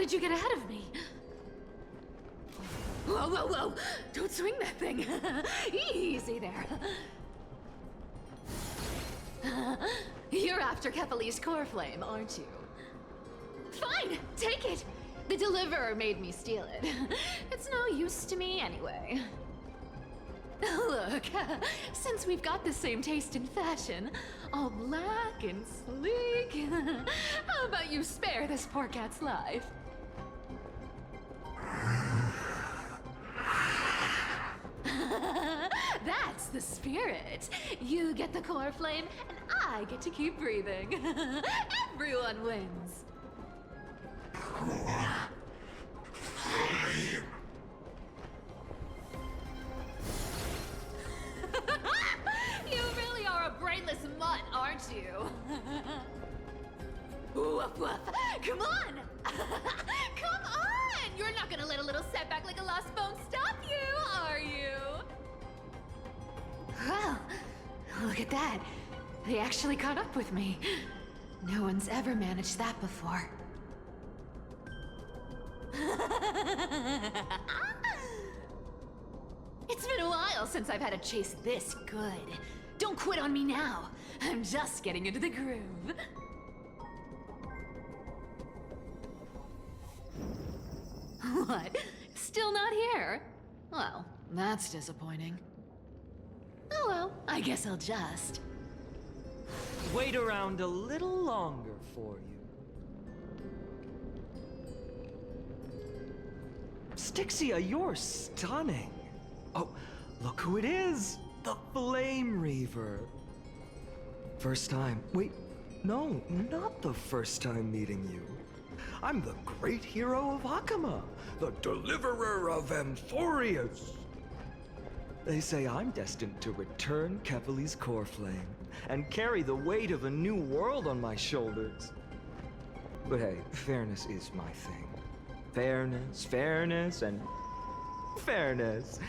did you get ahead of me? Whoa, whoa, whoa! Don't swing that thing! Easy there! You're after Kefali's core flame, aren't you? Fine! Take it! The deliverer made me steal it. It's no use to me anyway. Look, since we've got the same taste in fashion, all black and sleek, how about you spare this poor cat's life? That's the spirit. You get the core flame, and I get to keep breathing. Everyone wins. You really are a brainless mutt, aren't you? Woof woof! Come on! Come on! You're not gonna let a little setback like a lost bone stop you, are you? Well, look at that. They actually caught up with me. No one's ever managed that before. It's been a while since I've had a chase this good. Don't quit on me now. I'm just getting into the groove. What? Still not here? Well, that's disappointing. Oh well, I guess I'll just... Wait around a little longer for you. Stixia, you're stunning. Oh, look who it is! The Flame Reaver. First time. Wait, no, not the first time meeting you. I'm the great hero of Hakama, the deliverer of Amphorius. They say I'm destined to return Kefali's core flame and carry the weight of a new world on my shoulders. But hey, fairness is my thing. Fairness, fairness, and fairness.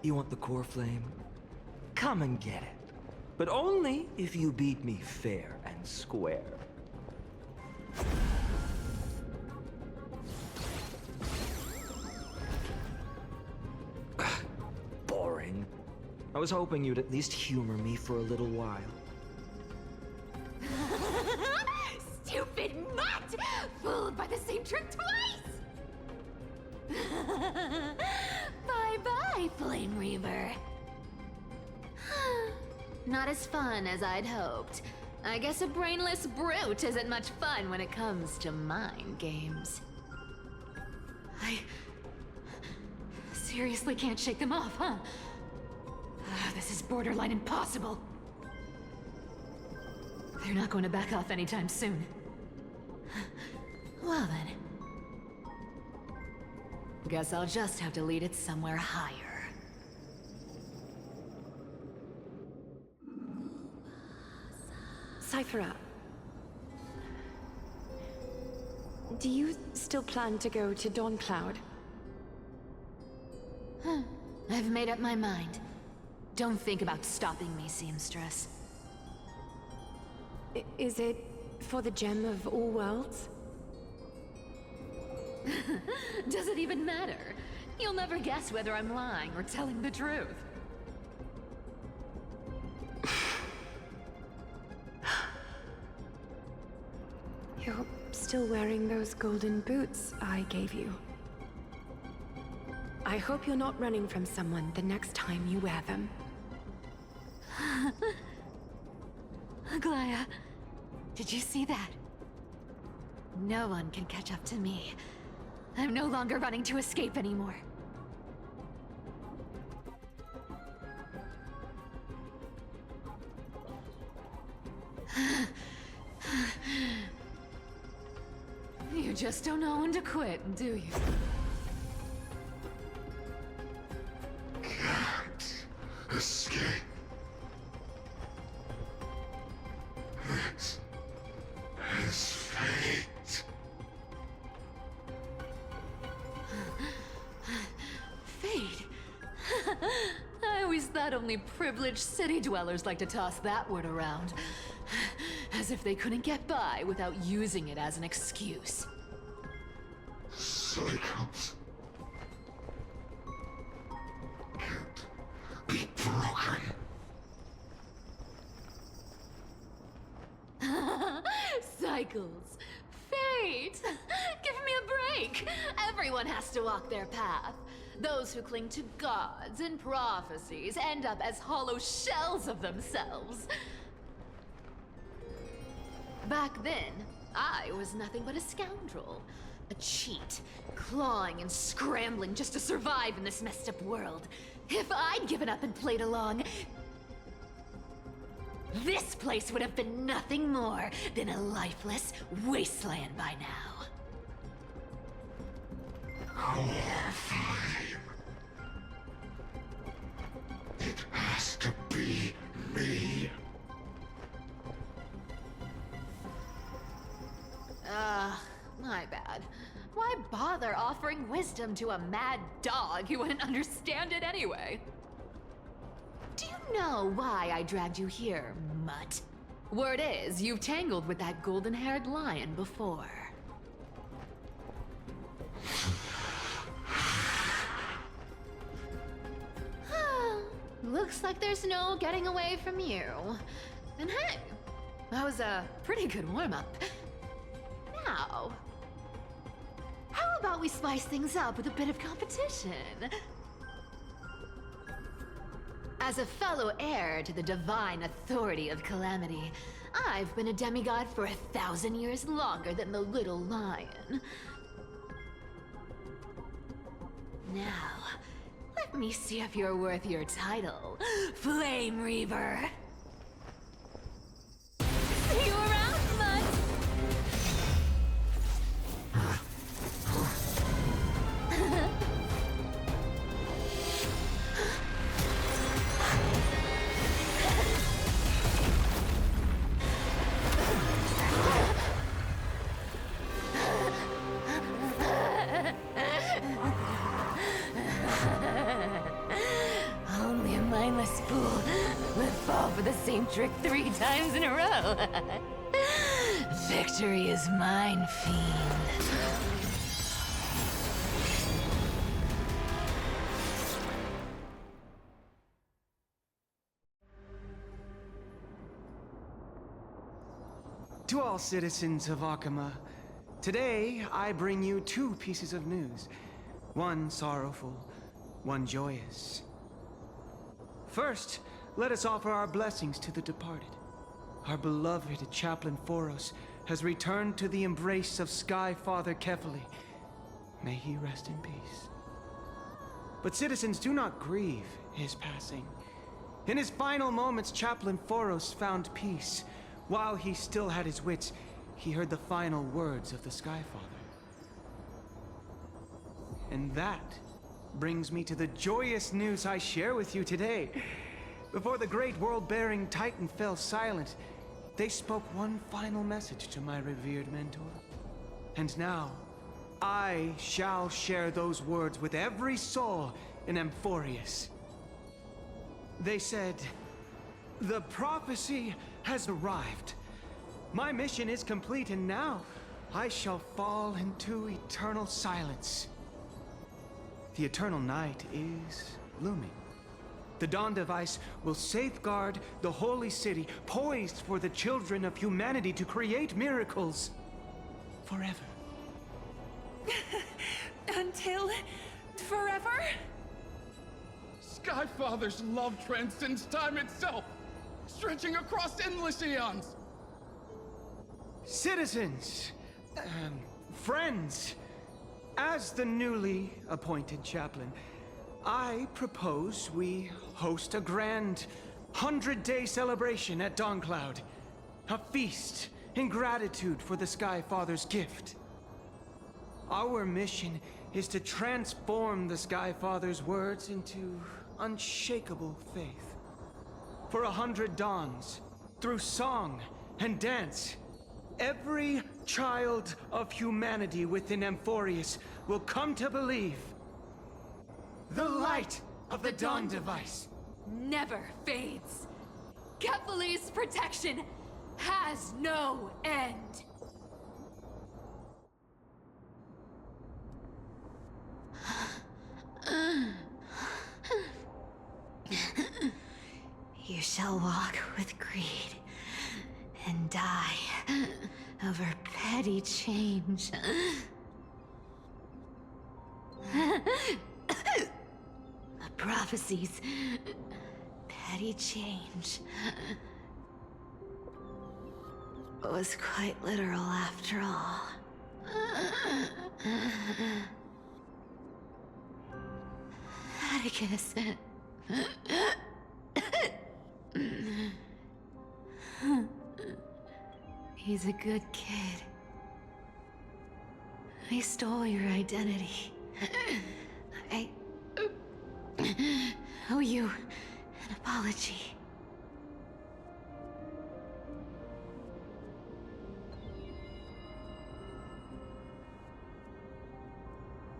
You want the core flame? Come and get it. But only if you beat me fair and square. Boring. I was hoping you'd at least humor me for a little while. Stupid mutt! Fooled by the same trick twice! Bye-bye, Flame Reaver. Not as fun as I'd hoped. I guess a brainless brute isn't much fun when it comes to mind games. I seriously can't shake them off, huh? This is borderline impossible. They're not going to back off anytime soon. Well then. Guess I'll just have to lead it somewhere higher. Cyphera, do you still plan to go to Dawncloud? I've made up my mind. Don't think about stopping me, seamstress. Is it for the gem of all worlds? Does it even matter? You'll never guess whether I'm lying or telling the truth. You're still wearing those golden boots I gave you. I hope you're not running from someone the next time you wear them. Glaya, did you see that? No one can catch up to me. I'm no longer running to escape anymore. You just don't know when to quit, do you? Can't escape. It is fate. Fate? I always thought only privileged city dwellers like to toss that word around. As if they couldn't get by without using it as an excuse. cycles can't be broken. Cycles. Fate. Give me a break. Everyone has to walk their path. Those who cling to gods and prophecies end up as hollow shells of themselves. Back then, I was nothing but a scoundrel. A cheat, clawing and scrambling just to survive in this messed up world. If I'd given up and played along, this place would have been nothing more than a lifeless wasteland by now. Our flame. It has to be me. My bad. Why bother offering wisdom to a mad dog who wouldn't understand it anyway? Do you know why I dragged you here, mutt? Word is, you've tangled with that golden-haired lion before. Looks like there's no getting away from you. And hey, that was a pretty good warm-up. Now, how about we spice things up with a bit of competition? As a fellow heir to the divine authority of calamity, I've been a demigod for 1,000 years longer than the little lion. Now, let me see if you're worth your title, Flame Reaver. See you around, mutt! Only a mindless fool would fall for the same trick 3 times in a row. Victory is mine, fiend. To all citizens of Akama, today I bring you 2 pieces of news. One sorrowful, one joyous. First, let us offer our blessings to the departed. Our beloved Chaplain Foros has returned to the embrace of Sky Father Kefali. May he rest in peace. But citizens, do not grieve his passing. In his final moments, Chaplain Foros found peace. While he still had his wits, he heard the final words of the Sky Father. And that brings me to the joyous news I share with you today. Before the great world-bearing Titan fell silent, they spoke one final message to my revered mentor. And now, I shall share those words with every soul in Amphorius. They said, "The prophecy has arrived. My mission is complete, and now I shall fall into eternal silence." The eternal night is looming. The Dawn Device will safeguard the holy city, poised for the children of humanity to create miracles forever. Until forever? Skyfather's love transcends time itself, stretching across endless eons. Citizens, friends, as the newly appointed chaplain, I propose we host a grand 100-day celebration at Dawncloud. A feast in gratitude for the Sky Father's gift. Our mission is to transform the Sky Father's words into unshakable faith. For 100 dawns, through song and dance, every child of humanity within Amphorius will come to believe the light of the Dawn Device Never fades. Kefali's protection has no end. shall walk with greed and die over petty change. The prophecies. Petty change. Was quite literal after all. Atticus. He's a good kid. I stole your identity. I owe you an apology.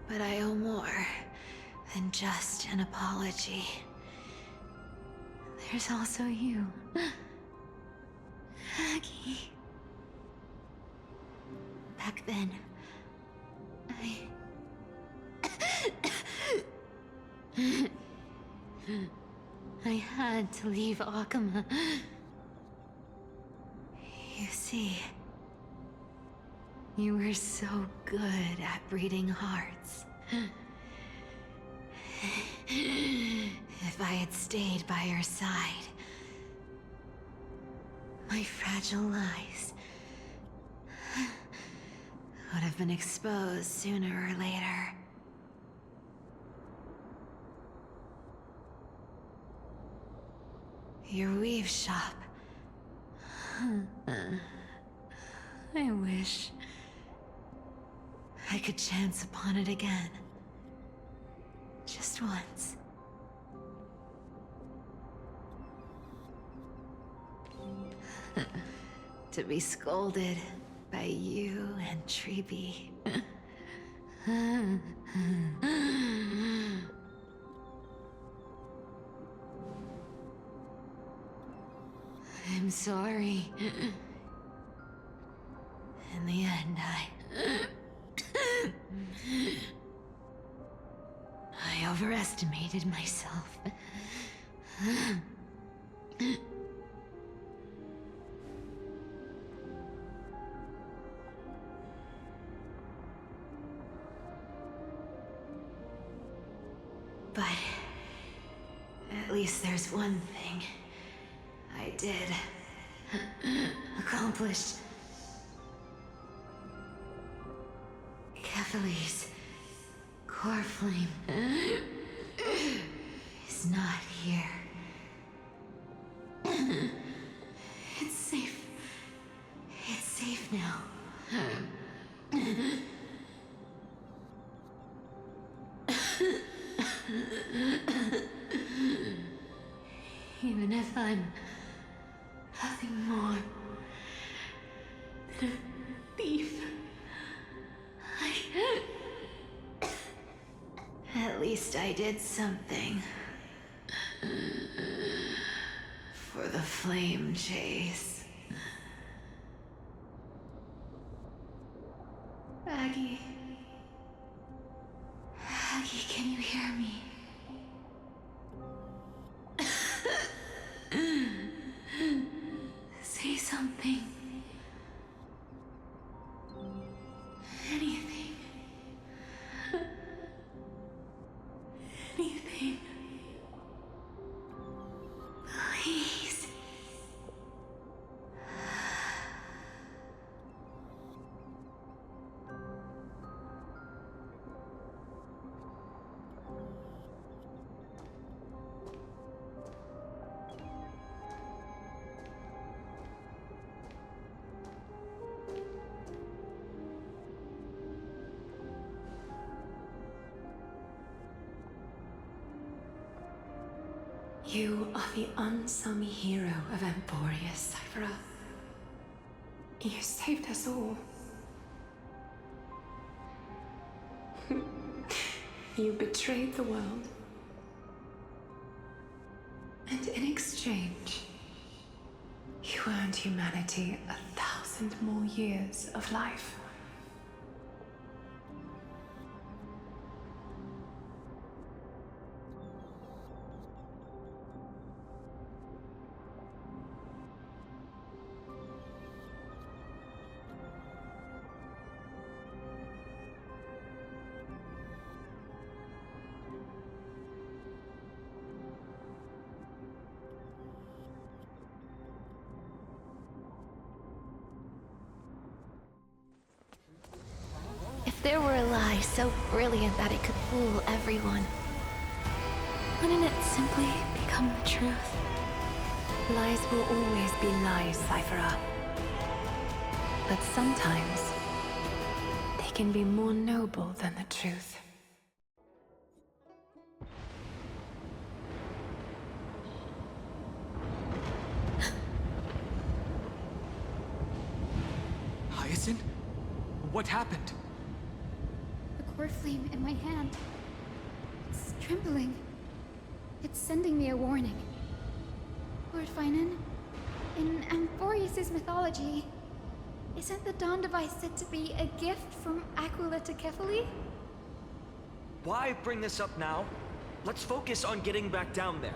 But I owe more than just an apology. There's also you, Aggie. Back then, I had to leave Akama. You see, you were so good at reading hearts. If I had stayed by your side, my fragile lies would have been exposed sooner or later. Your weave shop. I wish I could chance upon it again. Just once. To be scolded by you and Treeby. I'm sorry. In the end, I overestimated myself. But at least there's one thing I did accomplish. Kephal's core flame is not here. It's safe. It's safe now. Even if I'm nothing more than a thief, at least I did something for the flame chase. Aggie. Aggie, can you hear me? Say something. Anything. Anything. Please. You are the unsung hero of Emporia, Cypher. You saved us all. You betrayed the world. And in exchange, you earned humanity 1,000 more years of life. If there were a lie so brilliant that it could fool everyone, wouldn't it simply become the truth? Lies will always be lies, Cyphera. But sometimes, they can be more noble than the truth. Hyacinth? What happened? The core flame in my hand. It's trembling. It's sending me a warning. Lord Finan, in Amphorius' mythology, isn't the Dawn device said to be a gift from Aquila to Kefali? Why bring this up now? Let's focus on getting back down there.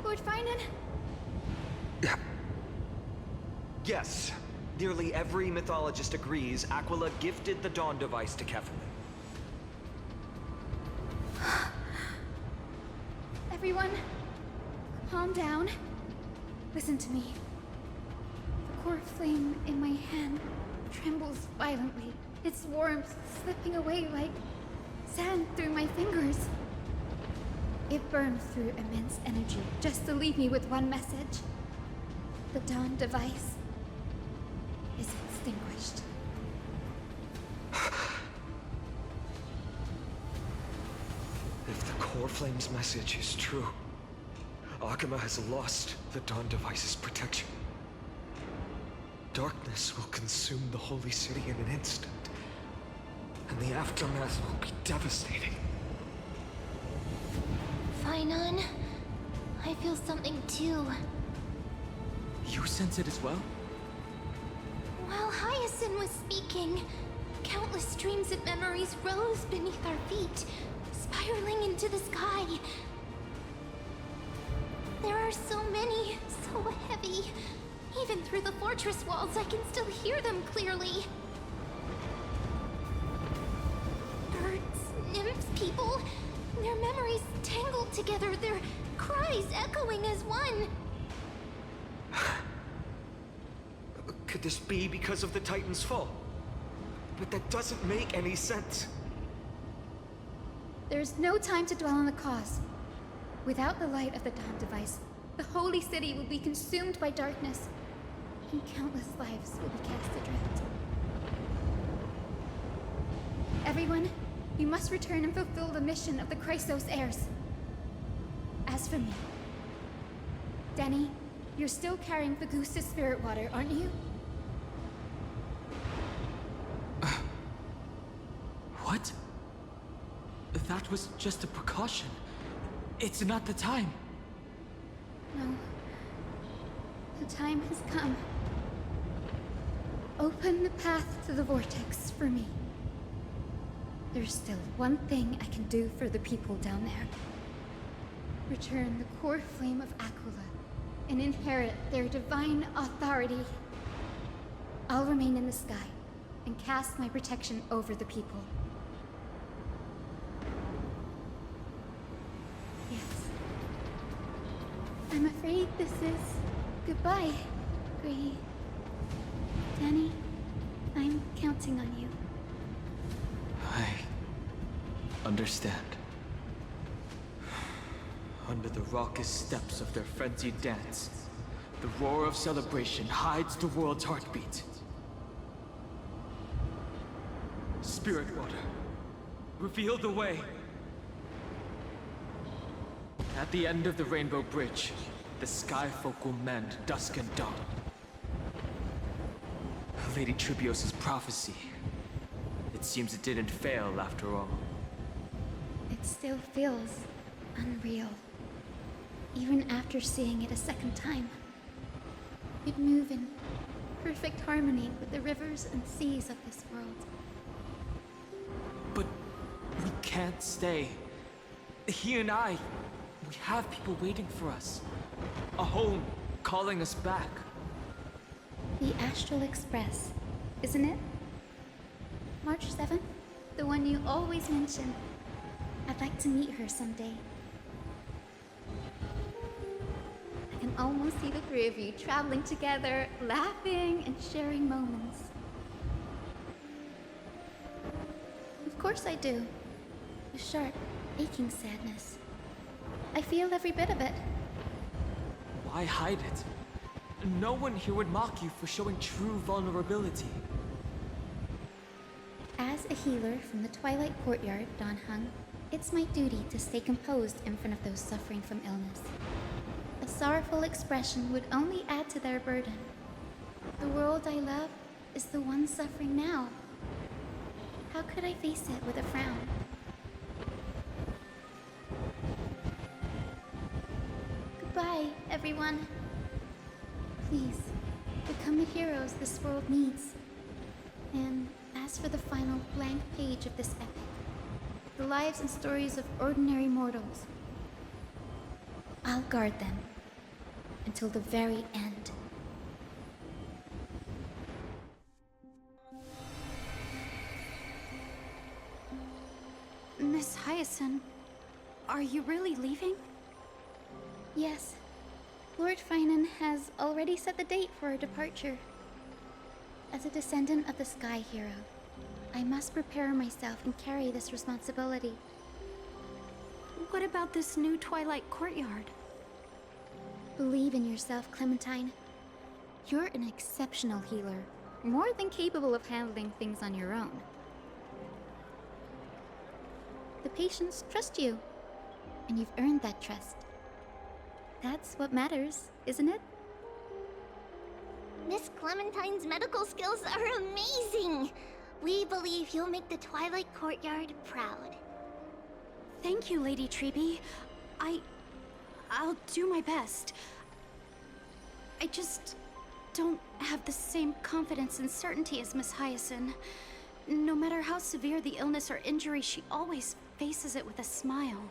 Lord Finan? Yes. Nearly every mythologist agrees Aquila gifted the Dawn device to Kefali. Everyone, calm down. Listen to me. The core flame in my hand trembles violently. Its warmth slipping away like sand through my fingers. It burns through immense energy just to leave me with one message. The Dawn device is extinguished. If the core flame's message is true, Akama has lost the Dawn device's protection. Darkness will consume the holy city in an instant, and the aftermath will be devastating. Finan, I feel something too. You sense it as well? While Hyacinth was speaking, countless streams of memories rose beneath our feet, spiraling into the sky. There are so many, so heavy. Even through the fortress walls, I can still hear them clearly. Birds, nymphs, people, their memories tangled together, their cries echoing as one. Could this be because of the Titan's fall? But that doesn't make any sense. There's no time to dwell on the cause. Without the light of the Dawn device, the holy city will be consumed by darkness, and countless lives will be cast adrift. Everyone, you must return and fulfill the mission of the Chrysos heirs. As for me, Denny, you're still carrying the Goose's spirit water, aren't you? What? That was just a precaution. It's not the time. No. The time has come. Open the path to the vortex for me. There's still one thing I can do for the people down there. Return the core flame of Aquila and inherit their divine authority. I'll remain in the sky and cast my protection over the people. Yes. I'm afraid this is goodbye, Gray. Danny, I'm counting on you. I understand. Under the raucous steps of their frenzied dance, the roar of celebration hides the world's heartbeat. Spirit water, reveal the way. At the end of the Rainbow Bridge, the sky folk will mend dusk and dawn. Lady Tribios' prophecy. It seems it didn't fail after all. It still feels unreal. Even after seeing it a second time. It moves in perfect harmony with the rivers and seas of this world. But we can't stay. He and I, we have people waiting for us. A home calling us back. The Astral Express, isn't it? March 7th? The one you always mention. I'd like to meet her someday. I can almost see the three of you traveling together, laughing and sharing moments. course I do. A sharp, aching sadness. I feel every bit of it. Why hide it? No one here would mock you for showing true vulnerability. As a healer from the Twilight Courtyard, Don Hung, it's my duty to stay composed in front of those suffering from illness. A sorrowful expression would only add to their burden. The world I love is the one suffering now. How could I face it with a frown? Goodbye, everyone. Please, become the heroes this world needs. And as for the final blank page of this epic, the lives and stories of ordinary mortals, I'll guard them until the very end. Miss Hyacinth, are you really leaving? Yes, Lord Finan has already set the date for our departure. As a descendant of the Sky Hero, I must prepare myself and carry this responsibility. What about this new Twilight Courtyard? Believe in yourself, Clementine. You're an exceptional healer, more than capable of handling things on your own. The patients trust you, and you've earned that trust. That's what matters, isn't it? Miss Clementine's medical skills are amazing! We believe you'll make the Twilight Courtyard proud. Thank you, Lady Treby. I'll do my best. I just don't have the same confidence and certainty as Miss Hyacinth. No matter how severe the illness or injury, she always faces it with a smile.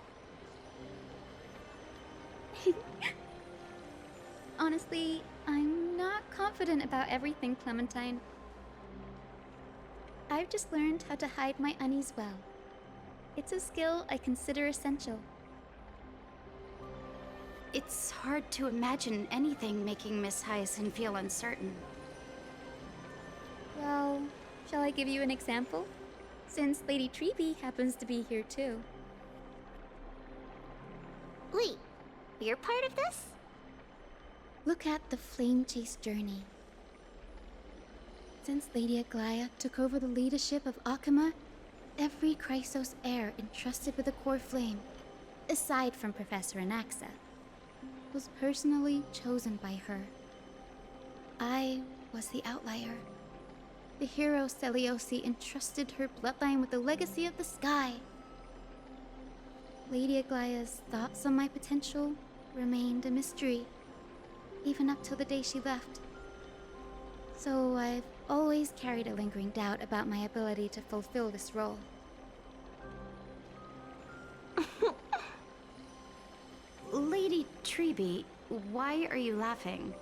Honestly, I'm not confident about everything, Clementine. I've just learned how to hide my unease well. It's a skill I consider essential. It's hard to imagine anything making Miss Hyacinth feel uncertain. Well, shall I give you an example? Since Lady Treby happens to be here too. Wait, you're part of this? Look at the Flame Chase journey. Since Lady Aglaia took over the leadership of Akama, every Chrysos heir entrusted with the core flame, aside from Professor Anaxa, was personally chosen by her. I was the outlier. The hero Celiosi entrusted her bloodline with the legacy of the sky. Lady Aglaia's thoughts on my potential remained a mystery, even up till the day she left. So I've always carried a lingering doubt about my ability to fulfill this role. Lady Treby, why are you laughing?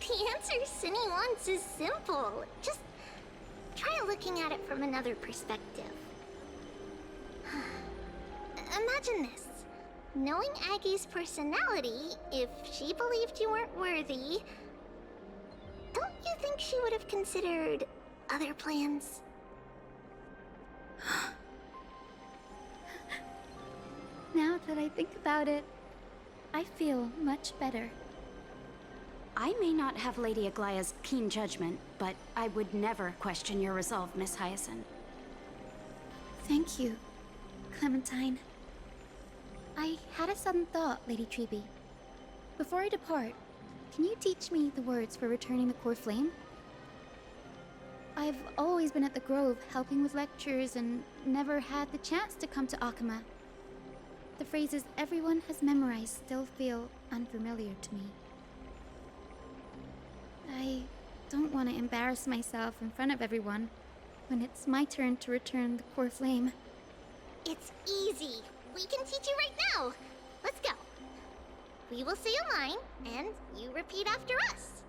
The answer Cindy wants is simple. Just try looking at it from another perspective. Imagine this. Knowing Aggie's personality, if she believed you weren't worthy, don't you think she would have considered other plans? Now that I think about it, I feel much better. I may not have Lady Aglaia's keen judgment, but I would never question your resolve, Miss Hyacinth. Thank you, Clementine. I had a sudden thought, Lady Treby. Before I depart, can you teach me the words for returning the core flame? I've always been at the Grove helping with lectures and never had the chance to come to Akama. The phrases everyone has memorized still feel unfamiliar to me. I don't want to embarrass myself in front of everyone when it's my turn to return the core flame. It's easy. We can teach you right now. Let's go. We will say a line, and you repeat after us.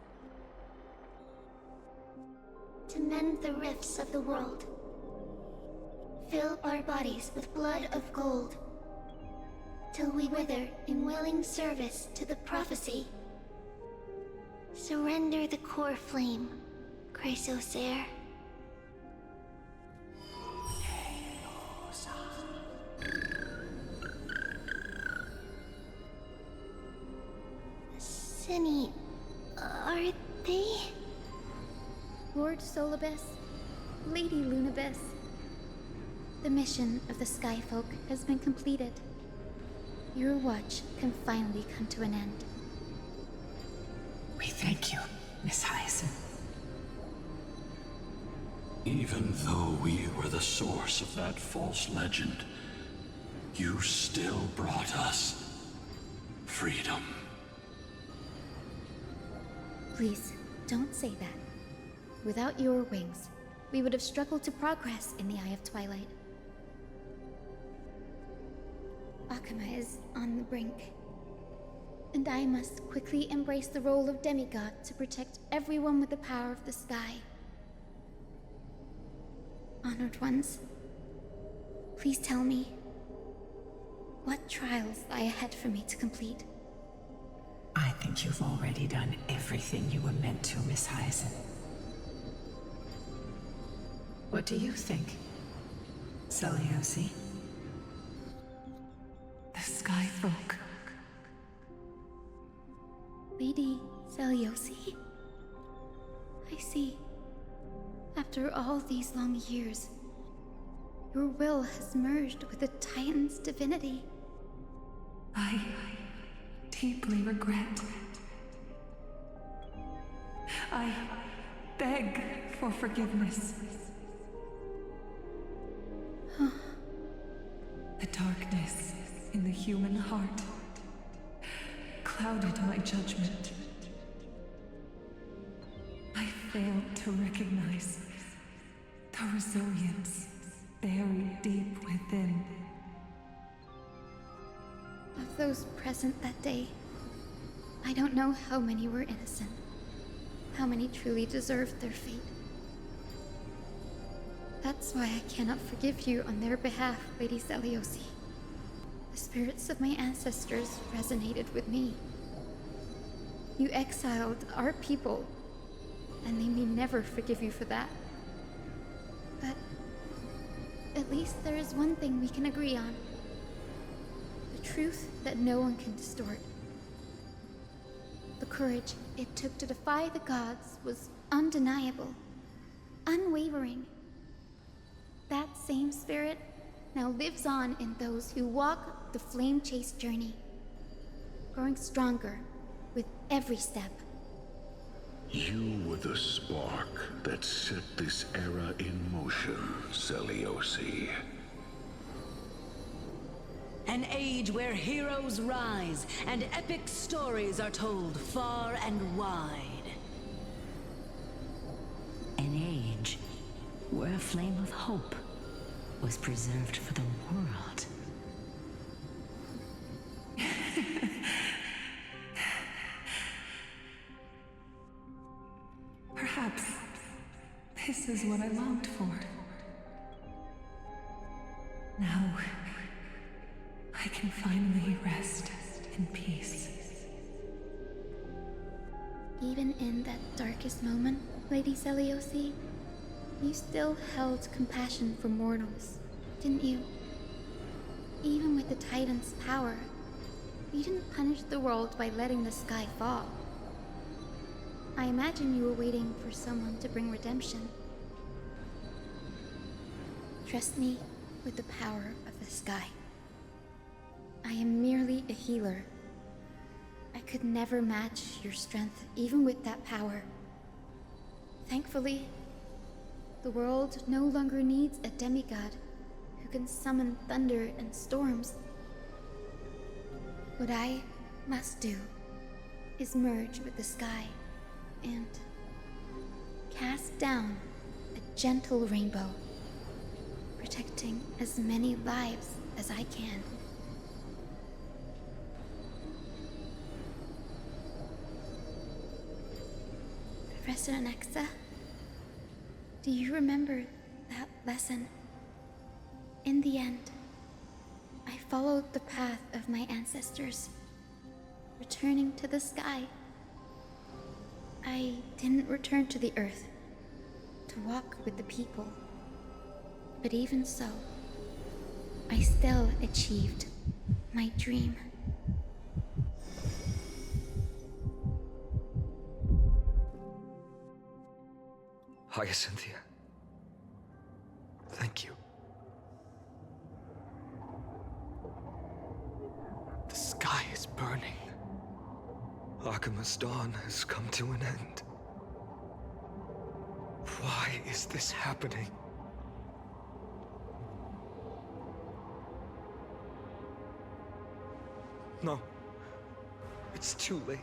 To mend the rifts of the world, fill our bodies with blood of gold, till we wither in willing service to the prophecy. Surrender the core flame, Chrysos heir. Zenny, are they? Lord Solibus, Lady Lunibus, the mission of the Skyfolk has been completed. Your watch can finally come to an end. We thank you, Miss Hyacinth. Even though we were the source of that false legend, you still brought us freedom. Please, don't say that. Without your wings, we would have struggled to progress in the Eye of Twilight. Akama is on the brink, and I must quickly embrace the role of demigod to protect everyone with the power of the sky. Honored ones, please tell me, what trials lie ahead for me to complete? I think you've already done everything you were meant to, Miss Hyacinth. What do you think, Seliosi? The Skyfolk. Lady Seliosi? I see. After all these long years, your will has merged with the Titan's divinity. I deeply regret. I beg for forgiveness. The darkness in the human heart clouded my judgment. I failed to recognize the resilience buried deep within. Of those present that day, I don't know how many were innocent, how many truly deserved their fate. That's why I cannot forgive you on their behalf, Lady Seliosi. The spirits of my ancestors resonated with me. You exiled our people, and they may never forgive you for that. But at least there is one thing we can agree on. The truth that no one can distort. The courage it took to defy the gods was undeniable, unwavering. That same spirit now lives on in those who walk the flame-chased journey, growing stronger with every step. You were the spark that set this era in motion, Seliosi. An age where heroes rise and epic stories are told far and wide. An age where a flame of hope was preserved for the world. Perhaps this is what I longed for. Now, I can finally rest in peace. Even in that darkest moment, Lady Seliosi, you still held compassion for mortals, didn't you? Even with the Titan's power, you didn't punish the world by letting the sky fall. I imagine you were waiting for someone to bring redemption. Trust me with the power of the sky. I am merely a healer. I could never match your strength, even with that power. Thankfully, the world no longer needs a demigod who can summon thunder and storms. What I must do is merge with the sky and cast down a gentle rainbow, protecting as many lives as I can. Professor Nexa, do you remember that lesson? In the end, I followed the path of my ancestors, returning to the sky. I didn't return to the earth to walk with the people, but even so, I still achieved my dream. Hyacinthia. Thank you. The sky is burning. Akima's dawn has come to an end. Why is this happening? No. It's too late.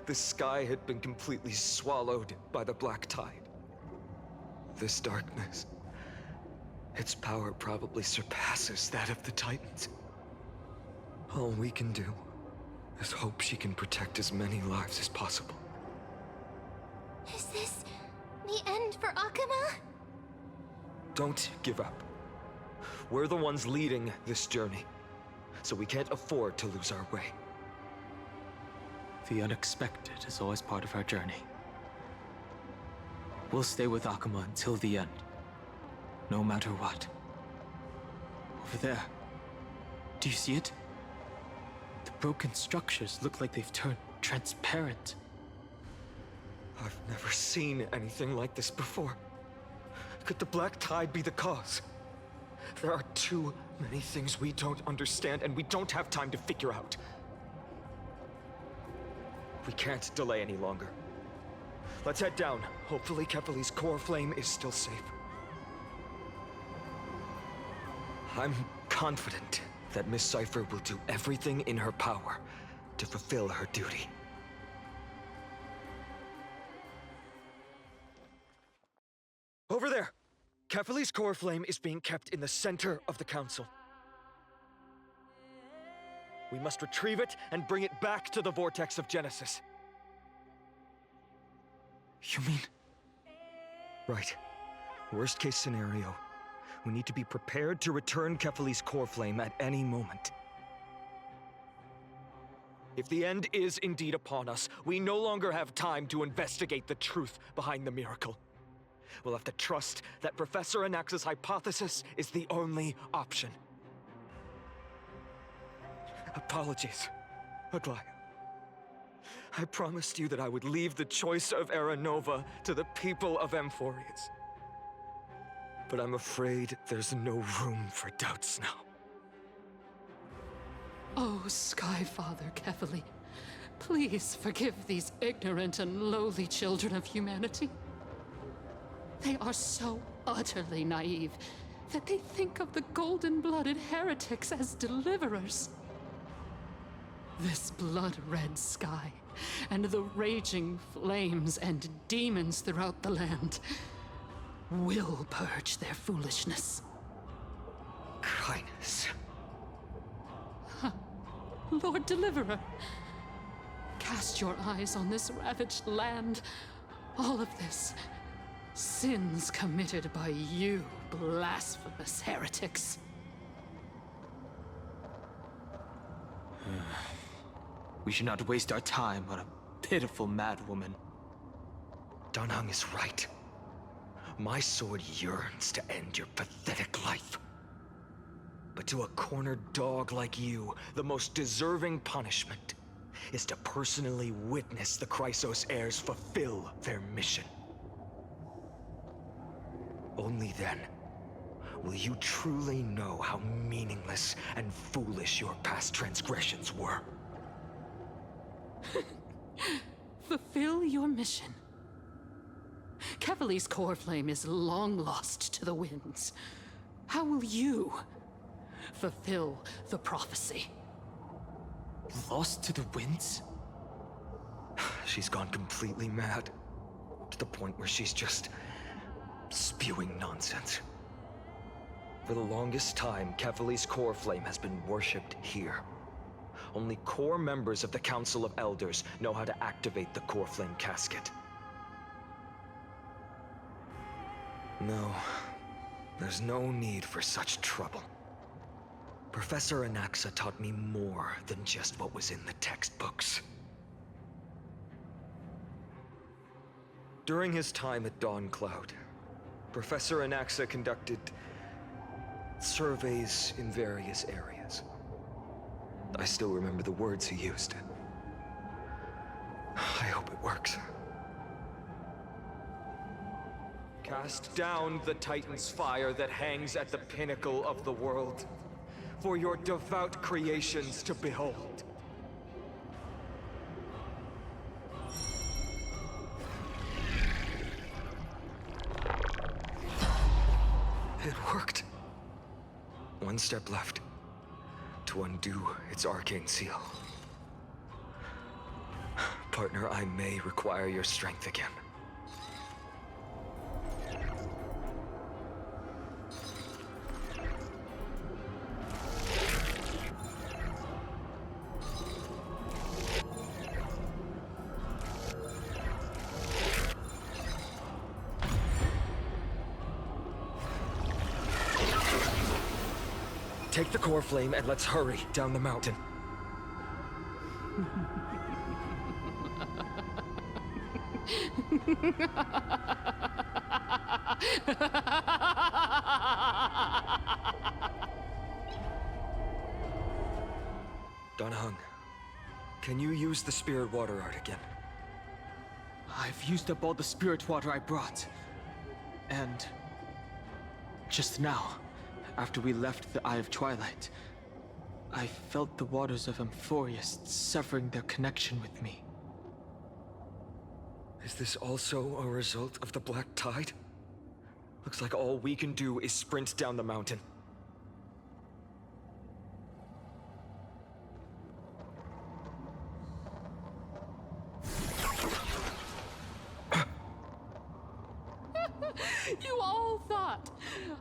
The sky had been completely swallowed by the black tide. This darkness, its power probably surpasses that of the Titans. All we can do is hope she can protect as many lives as possible. Is this the end for Akuma? Don't give up. We're the ones leading this journey, so we can't afford to lose our way. The unexpected is always part of our journey. We'll stay with Akuma until the end, no matter what. Over there. Do you see it? The broken structures look like they've turned transparent. I've never seen anything like this before. Could the black tide be the cause? There are too many things we don't understand, and we don't have time to figure out. We can't delay any longer. Let's head down. Hopefully Kefali's core flame is still safe. I'm confident that Miss Cypher will do everything in her power to fulfill her duty. Over there! Kefali's core flame is being kept in the center of the council. We must retrieve it and bring it back to the vortex of Genesis. You mean? Right. Worst case scenario. We need to be prepared to return Kefali's core flame at any moment. If the end is indeed upon us, we no longer have time to investigate the truth behind the miracle. We'll have to trust that Professor Anax's hypothesis is the only option. Apologies, Aglaya. I promised you that I would leave the choice of Era Nova to the people of Amphorius. But I'm afraid there's no room for doubts now. Oh, Skyfather Kefali, please forgive these ignorant and lowly children of humanity. They are so utterly naive that they think of the golden-blooded heretics as deliverers. This blood-red sky, and the raging flames and demons throughout the land will purge their foolishness. Kindness. Lord Deliverer, cast your eyes on this ravaged land. All of this, sins committed by you, blasphemous heretics. We should not waste our time on a pitiful madwoman. Danhang is right. My sword yearns to end your pathetic life. But to a cornered dog like you, the most deserving punishment is to personally witness the Chrysos heirs fulfill their mission. Only then will you truly know how meaningless and foolish your past transgressions were. Fulfill your mission. Kefali's core flame is long lost to the winds. How will you fulfill the prophecy? Lost to the winds? She's gone completely mad. To the point where she's just spewing nonsense. For the longest time, Kefali's core flame has been worshipped here. Only core members of the Council of Elders know how to activate the core flame casket. No, there's no need for such trouble. Professor Anaxa taught me more than just what was in the textbooks. During his time at Dawn Cloud, Professor Anaxa conducted surveys in various areas. I still remember the words he used. I hope it works. Cast down the Titan's fire that hangs at the pinnacle of the world, for your devout creations to behold. It worked. One step left to undo its arcane seal. Partner, I may require your strength again. Take the core flame and let's hurry down the mountain. Donahung, can you use the spirit water art again? I've used up all the spirit water I brought. And just now, after we left the Eye of Twilight, I felt the waters of Amphorius severing their connection with me. Is this also a result of the Black Tide? Looks like all we can do is sprint down the mountain. You all thought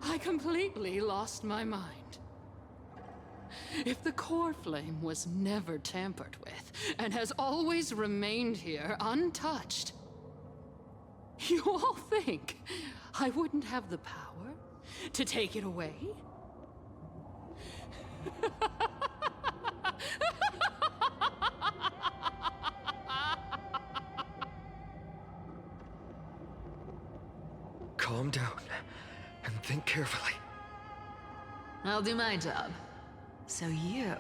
I completely lost my mind. If the core flame was never tampered with and has always remained here untouched, you all think I wouldn't have the power to take it away? Calm down and think carefully. I'll do my job. So you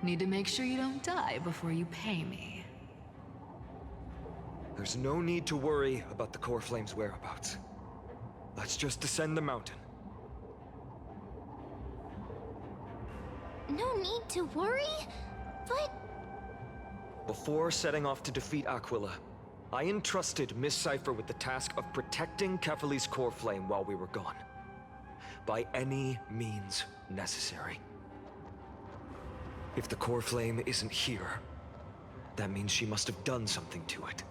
need to make sure you don't die before you pay me. There's no need to worry about the core flame's whereabouts. Let's just descend the mountain. No need to worry? But... Before setting off to defeat Aquila, I entrusted Miss Cypher with the task of protecting Kefali's core flame while we were gone. By any means necessary. If the core flame isn't here, that means she must have done something to it.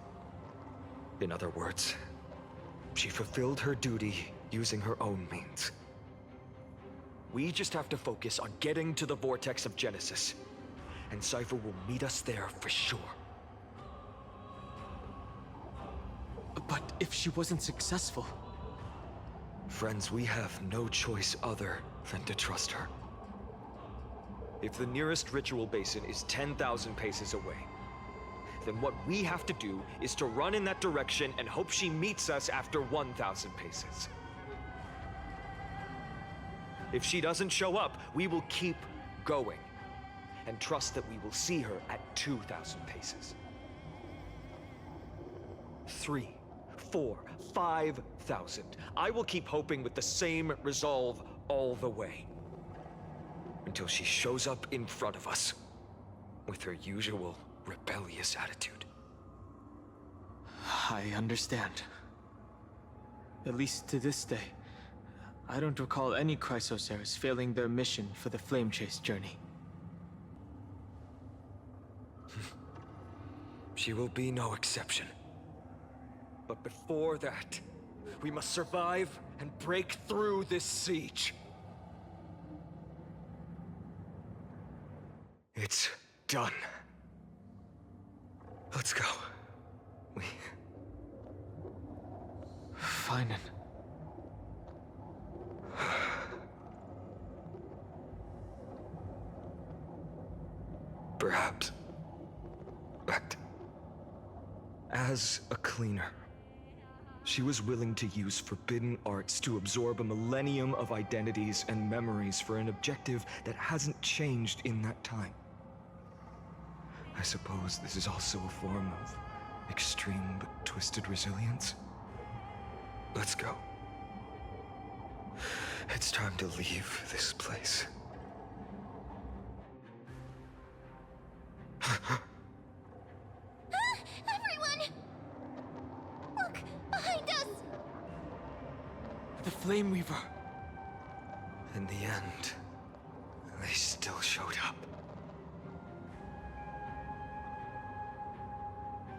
In other words, she fulfilled her duty using her own means. We just have to focus on getting to the vortex of Genesis, and Cypher will meet us there for sure. But if she wasn't successful... Friends, we have no choice other than to trust her. If the nearest ritual basin is 10,000 paces away, then what we have to do is to run in that direction and hope she meets us after 1,000 paces. If she doesn't show up, we will keep going and trust that we will see her at 2,000 paces. 3, 4, 5,000. I will keep hoping with the same resolve all the way. Until she shows up in front of us with her usual rebellious attitude. I understand. At least to this day, I don't recall any Chrysosaurs failing their mission for the Flame Chase journey. She will be no exception. But before that, we must survive and break through this siege. It's done. Let's go. Fine. Perhaps. But as a cleaner, she was willing to use forbidden arts to absorb a millennium of identities and memories for an objective that hasn't changed in that time. I suppose this is also a form of extreme but twisted resilience. Let's go. It's time to leave this place. Everyone! Look, behind us! The Flame Weaver. In the end, they still showed up.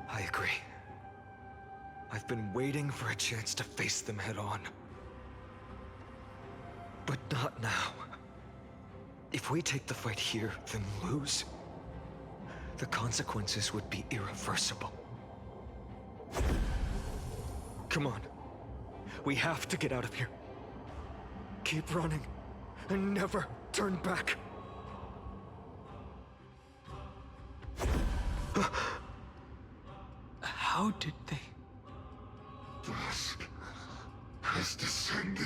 I agree. I've been waiting for a chance to face them head on. But not now. If we take the fight here, then lose, the consequences would be irreversible. Come on. We have to get out of here. Keep running, and never turn back. How did they? Dusk has descended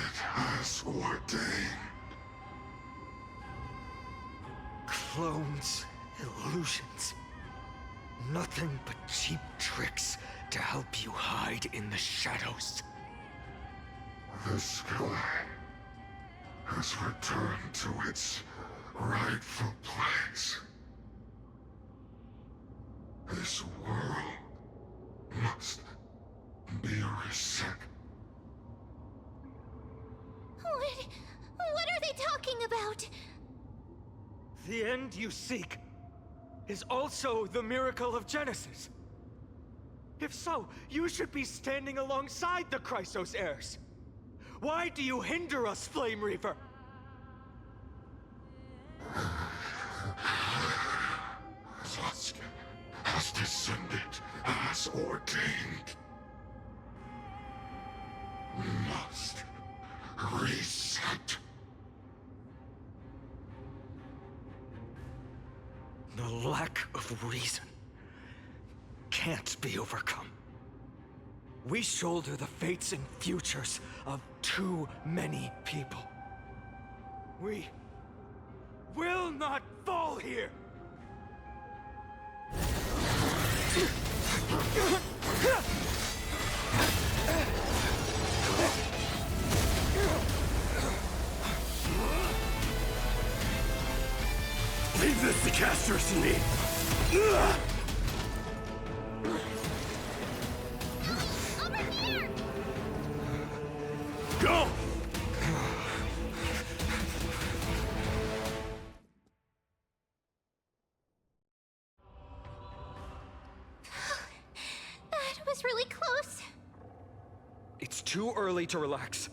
as ordained. Clones, illusions. Nothing but cheap tricks to help you hide in the shadows. The sky has returned to its rightful place. This world must be reset. What are they talking about? The end you seek is also the miracle of Genesis. If so, you should be standing alongside the Chrysos heirs. Why do you hinder us, Flame Reaver? Dusk has descended as ordained. We must reset. The lack of reason can't be overcome. We shoulder the fates and futures of too many people. We will not fall here! Leave this to Casters and me! Over here! Go! That was really close. It's too early to relax.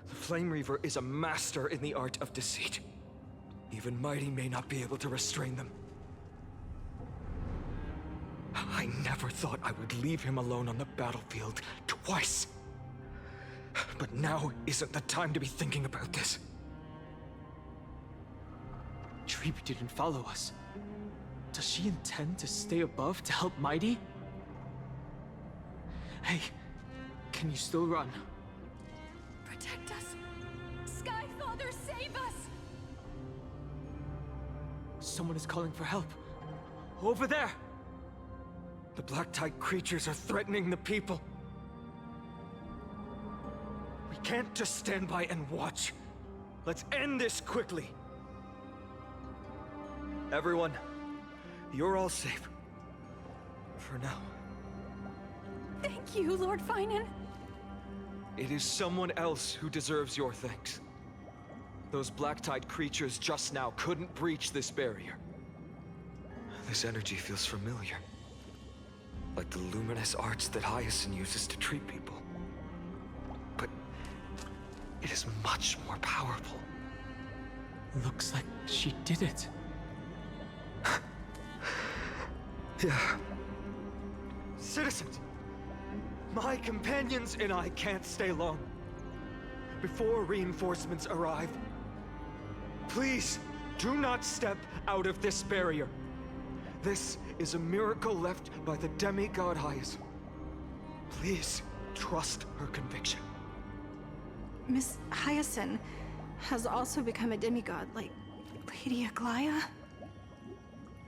The Flame Reaver is a master in the art of deceit. Even Mighty may not be able to restrain them. I never thought I would leave him alone on the battlefield twice. But now isn't the time to be thinking about this. Treby didn't follow us. Does she intend to stay above to help Mighty? Hey, can you still run? Protect us. Sky Father, save us! Someone is calling for help. Over there! The Black Tide creatures are threatening the people. We can't just stand by and watch. Let's end this quickly. Everyone, you're all safe. For now. Thank you, Lord Finan. It is someone else who deserves your thanks. Those Black Tide creatures just now couldn't breach this barrier. This energy feels familiar. Like the luminous arts that Hyacinth uses to treat people. But it is much more powerful. Looks like she did it. Yeah. Citizens, my companions and I can't stay long. Before reinforcements arrive, please do not step out of this barrier. This is a miracle left by the demigod Hyacinth. Please trust her conviction. Miss Hyacinth has also become a demigod, like Lady Aglaya?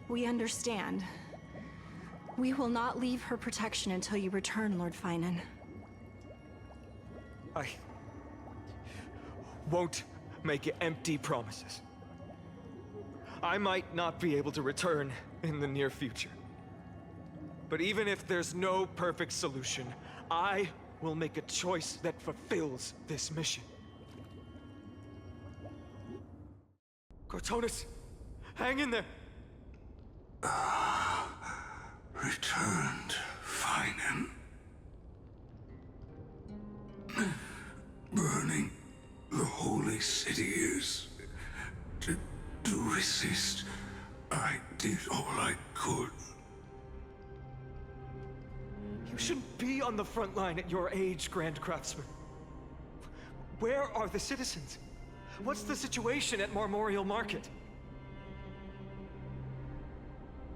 We understand. We will not leave her protection until you return, Lord Finan. I won't make empty promises. I might not be able to return in the near future. But even if there's no perfect solution, I will make a choice that fulfills this mission. Cortonis, hang in there! Returned, Feinen. Burning the holy city is... To resist, I did all I could. You shouldn't be on the front line at your age, Grand Craftsman. Where are the citizens? What's the situation at Marmorial Market?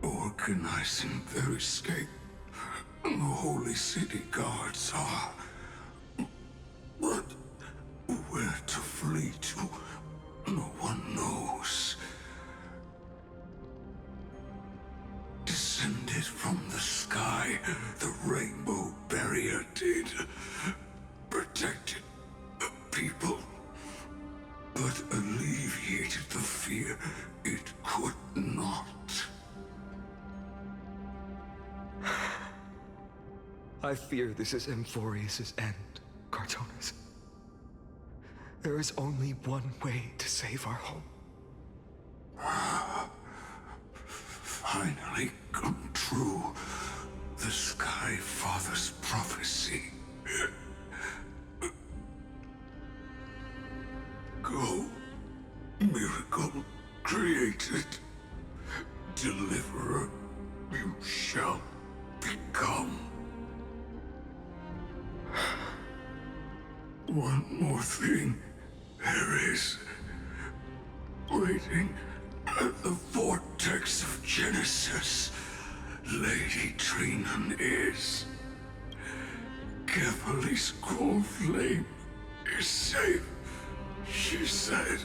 Organizing their escape. The holy city guards are... But where to flee to, no one knows. Descended from the sky, the rainbow barrier did. Protected the people, but alleviated the fear it could not. I fear this is Amphorius' end, Cortonis. There is only one way to save our home. Finally come true. The Sky Father's prophecy. Go, miracle created. Deliverer, you shall become. One more thing there is. Waiting at the vortex of Genesis, Lady Trinan is. Kefali's core flame is safe, she said.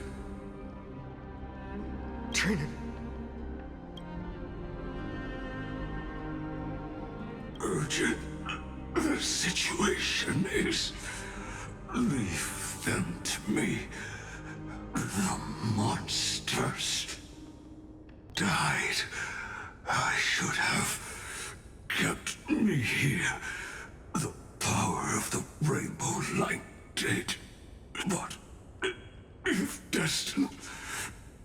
Trinan. Urgent. The situation is... Leave them to me. The monsters died. I should have kept me here. The power of the rainbow light did. But if destined,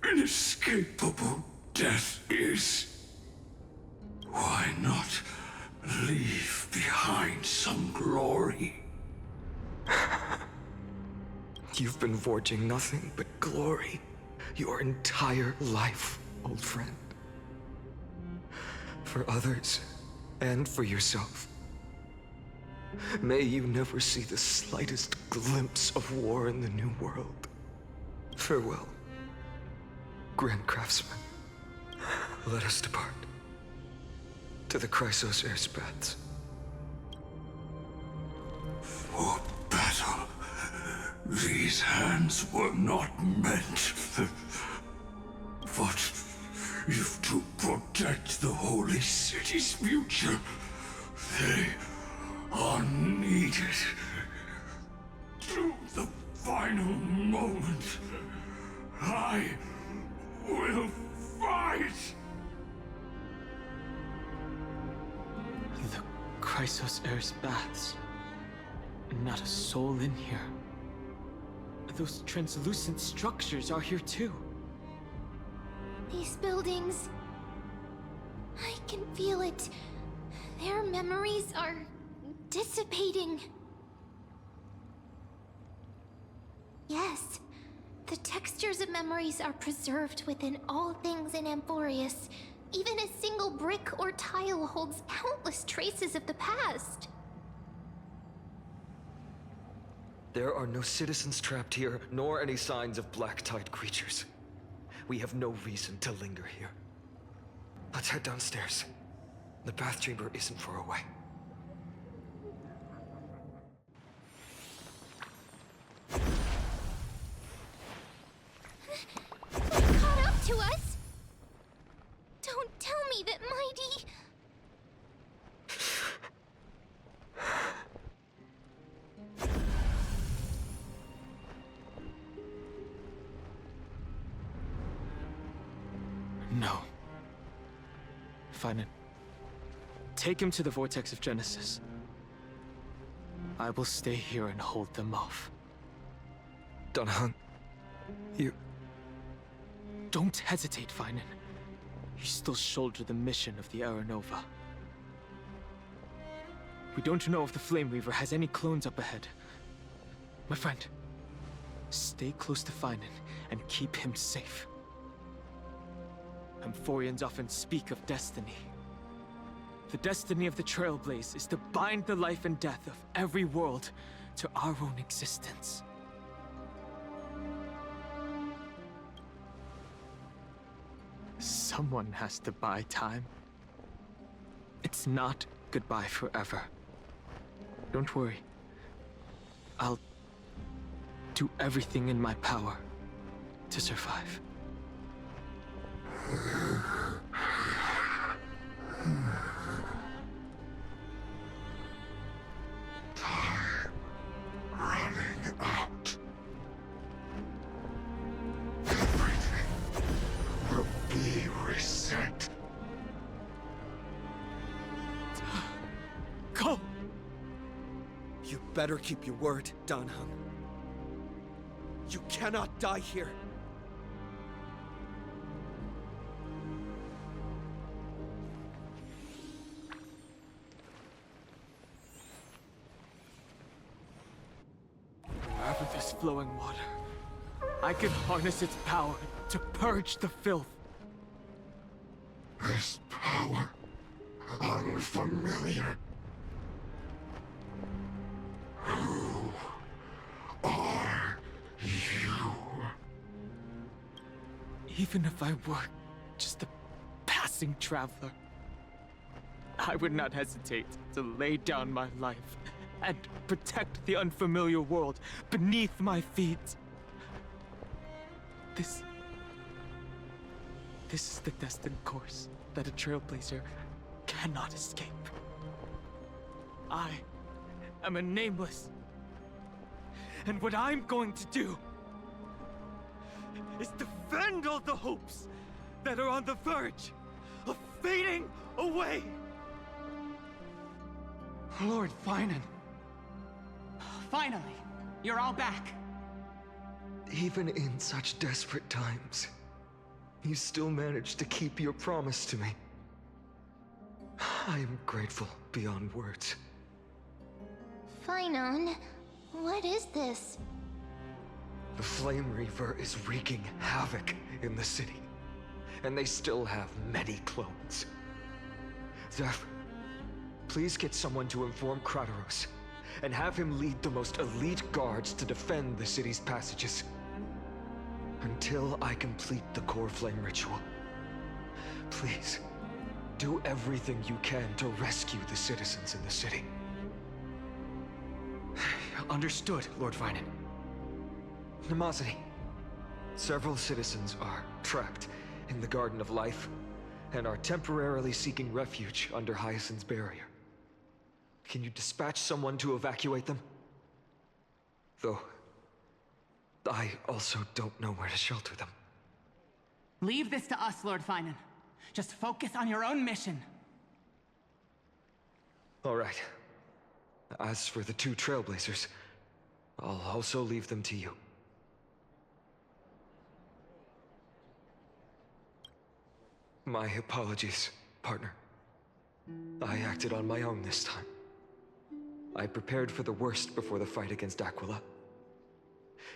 inescapable death is, why not leave behind some glory? You've been forging nothing but glory your entire life, old friend. For others, and for yourself. May you never see the slightest glimpse of war in the New World. Farewell, Grand Craftsman. Let us depart. To the Chrysos Airspaths. For battle. These hands were not meant. But if to protect the holy city's future, they are needed. To the final moment, I will fight! The Chrysos Airspaths. Not a soul in here. Those translucent structures are here too. These buildings... I can feel it. Their memories are dissipating. Yes, the textures of memories are preserved within all things in Amphorius. Even a single brick or tile holds countless traces of the past. There are no citizens trapped here, nor any signs of black-tide creatures. We have no reason to linger here. Let's head downstairs. The bath chamber isn't far away. They caught up to us! Don't tell me that Mighty... No. Finan, take him to the Vortex of Genesis. I will stay here and hold them off. Danheng, you... Don't hesitate, Finan. You still shoulder the mission of the Aranova. We don't know if the Flame Reaver has any clones up ahead. My friend, stay close to Finan and keep him safe. Amphorians often speak of destiny. The destiny of the Trailblaze is to bind the life and death of every world to our own existence. Someone has to buy time. It's not goodbye forever. Don't worry. I'll do everything in my power to survive. Time running out. Everything will be reset. Go! You better keep your word, Danheng. You cannot die here. Wherever there's flowing water, I can harness its power to purge the filth. This power, unfamiliar. Who are you? Even if I were just a passing traveler, I would not hesitate to lay down my life and protect the unfamiliar world beneath my feet. This is the destined course that a Trailblazer cannot escape. I am a nameless, and what I'm going to do is defend all the hopes that are on the verge of fading away. Lord Finan. Finally, you're all back. Even in such desperate times, you still managed to keep your promise to me. I am grateful beyond words. Finan, what is this? The Flame Reaver is wreaking havoc in the city, and they still have many clones. Zeph, please get someone to inform Kratos, and have him lead the most elite guards to defend the city's passages. Until I complete the Core Flame ritual. Please, do everything you can to rescue the citizens in the city. Understood, Lord Finan. Nemosity, several citizens are trapped in the Garden of Life and are temporarily seeking refuge under Hyacinth's barrier. Can you dispatch someone to evacuate them? Though, I also don't know where to shelter them. Leave this to us, Lord Finan. Just focus on your own mission. All right. As for the two Trailblazers, I'll also leave them to you. My apologies, partner. I acted on my own this time. I prepared for the worst before the fight against Aquila.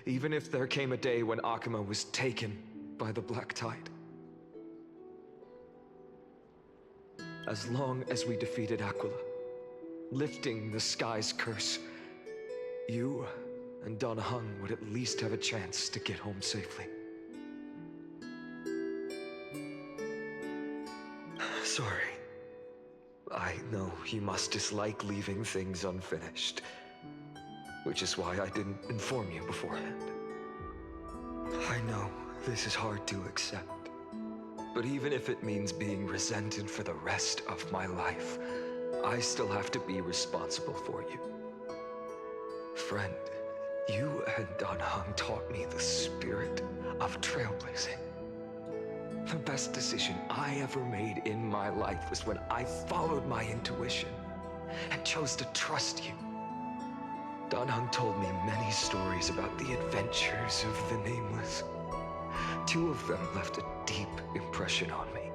Even if there came a day when Akima was taken by the Black Tide. As long as we defeated Aquila, lifting the sky's curse, you and Danheng would at least have a chance to get home safely. Sorry. I know you must dislike leaving things unfinished, which is why I didn't inform you beforehand. I know this is hard to accept, but even if it means being resented for the rest of my life, I still have to be responsible for you. Friend, you and Danheng taught me the spirit of trailblazing. The best decision I ever made in my life was when I followed my intuition and chose to trust you. Dan Heng told me many stories about the adventures of the Nameless. 2 of them left a deep impression on me,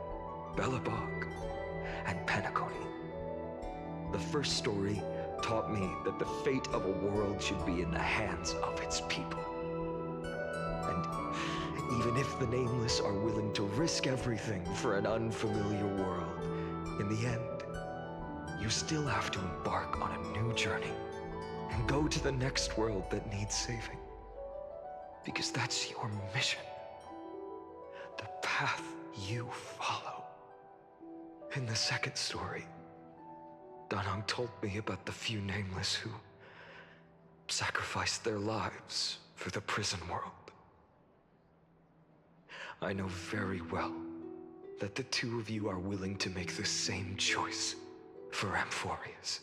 Belobog and Penacony. The first story taught me that the fate of a world should be in the hands of its people. And even if the Nameless are willing to risk everything for an unfamiliar world, in the end, you still have to embark on a new journey and go to the next world that needs saving. Because that's your mission. The path you follow. In the second story, Dan Heng told me about the few Nameless who sacrificed their lives for the prison world. I know very well that the 2 of you are willing to make the same choice for Amphorius.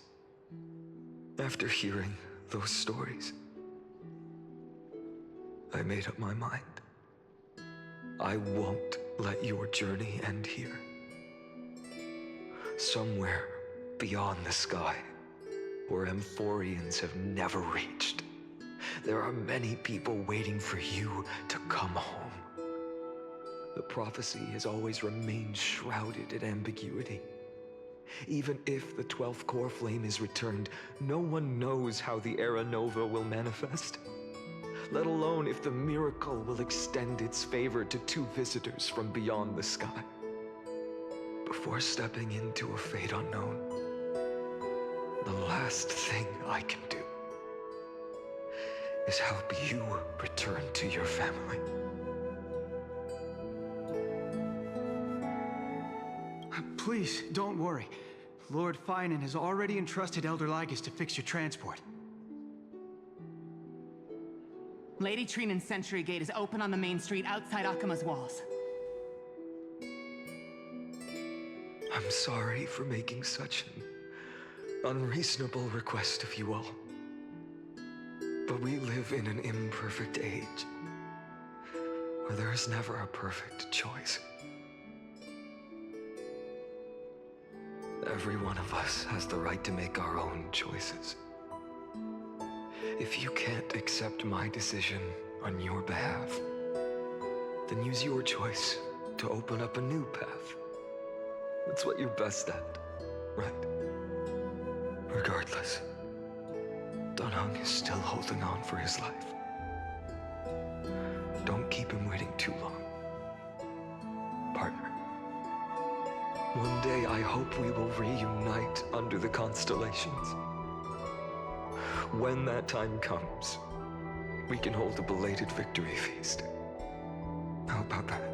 After hearing those stories, I made up my mind. I won't let your journey end here. Somewhere beyond the sky, where Amphorians have never reached, there are many people waiting for you to come home. The prophecy has always remained shrouded in ambiguity. Even if the 12th core flame is returned, no one knows how the Era Nova will manifest, let alone if the miracle will extend its favor to 2 visitors from beyond the sky. Before stepping into a fate unknown, the last thing I can do is help you return to your family. Please, don't worry. Lord Finan has already entrusted Elder Lygus to fix your transport. Lady Trinan's Sentry Gate is open on the main street outside Akima's walls. I'm sorry for making such an unreasonable request of you all. But we live in an imperfect age, where there is never a perfect choice. Every one of us has the right to make our own choices. If you can't accept my decision on your behalf, then use your choice to open up a new path. That's what you're best at, right? Regardless, Dan Heng is still holding on for his life. Don't keep him waiting too long, partner. One day I hope we will reunite under the constellations. When that time comes, we can hold a belated victory feast. How about that?